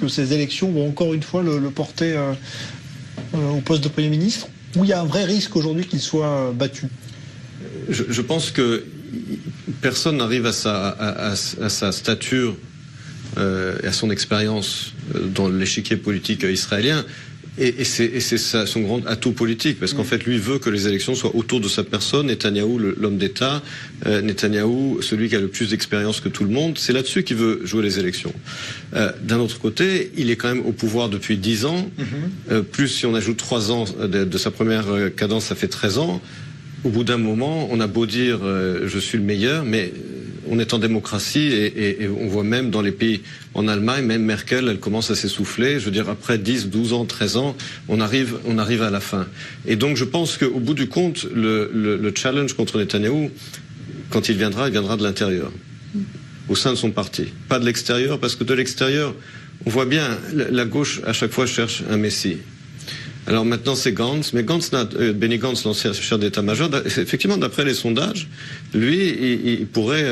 que ces élections vont encore une fois le porter au poste de Premier ministre, ou il y a un vrai risque aujourd'hui qu'il soit battu? Je pense que personne n'arrive à sa stature et à son expérience dans l'échiquier politique israélien. Et c'est son grand atout politique, parce qu'en fait, lui veut que les élections soient autour de sa personne. Netanyahou, l'homme d'État, Netanyahou, celui qui a le plus d'expérience que tout le monde, c'est là-dessus qu'il veut jouer les élections. D'un autre côté, il est quand même au pouvoir depuis 10 ans, plus si on ajoute 3 ans de sa première cadence, ça fait 13 ans. Au bout d'un moment, on a beau dire je suis le meilleur, mais on est en démocratie et on voit même dans les pays, en Allemagne, même Merkel, elle commence à s'essouffler. Je veux dire, après 10, 12 ans, 13 ans, on arrive à la fin. Et donc je pense qu'au bout du compte, le challenge contre Netanyahou, quand il viendra de l'intérieur, au sein de son parti. Pas de l'extérieur, parce que de l'extérieur, on voit bien, la gauche, à chaque fois, cherche un messie. Alors maintenant c'est Gantz, mais Benny Gantz, l'ancien chef d'état-major, effectivement d'après les sondages, lui il pourrait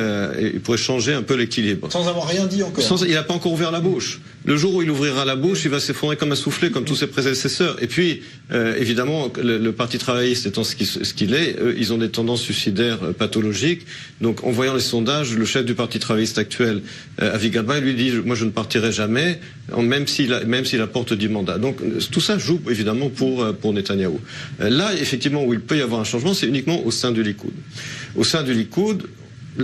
changer un peu l'équilibre. Sans avoir rien dit encore. Il n'a pas encore ouvert la bouche. Le jour où il ouvrira la bouche, il va s'effondrer comme un soufflet, comme tous ses prédécesseurs. Et puis, évidemment, le Parti travailliste étant ce qu'il est, ils ont des tendances suicidaires pathologiques. Donc, en voyant les sondages, le chef du Parti travailliste actuel, Avi Gabay, lui dit « Moi, je ne partirai jamais, même s'il apporte 10 mandats ». Donc, tout ça joue, évidemment, pour Netanyahou. Là, effectivement, où il peut y avoir un changement, c'est uniquement au sein du Likoud. Au sein du Likoud,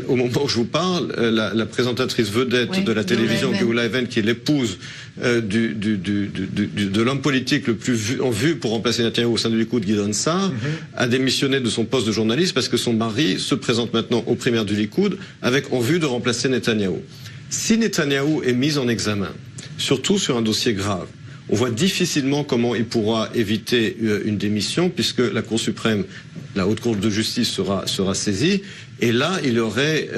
au moment où je vous parle, la présentatrice vedette de la télévision, Geula Even, qui est l'épouse de l'homme politique le plus en vue pour remplacer Netanyahou au sein du Likoud, Gideon Sa'ar, a démissionné de son poste de journaliste parce que son mari se présente maintenant aux primaires du Likoud avec en vue de remplacer Netanyahou. Si Netanyahou est mis en examen, surtout sur un dossier grave, on voit difficilement comment il pourra éviter une démission, puisque la Cour suprême, la Haute Cour de justice sera saisie. Et là, il y aurait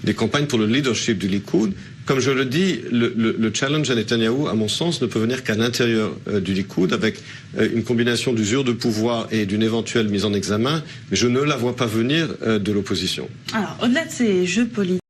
des campagnes pour le leadership du Likoud. Comme je le dis, le challenge à Netanyahou, à mon sens, ne peut venir qu'à l'intérieur du Likoud, avec une combination d'usure de pouvoir et d'une éventuelle mise en examen. Mais je ne la vois pas venir de l'opposition. Alors, au-delà de ces jeux politiques,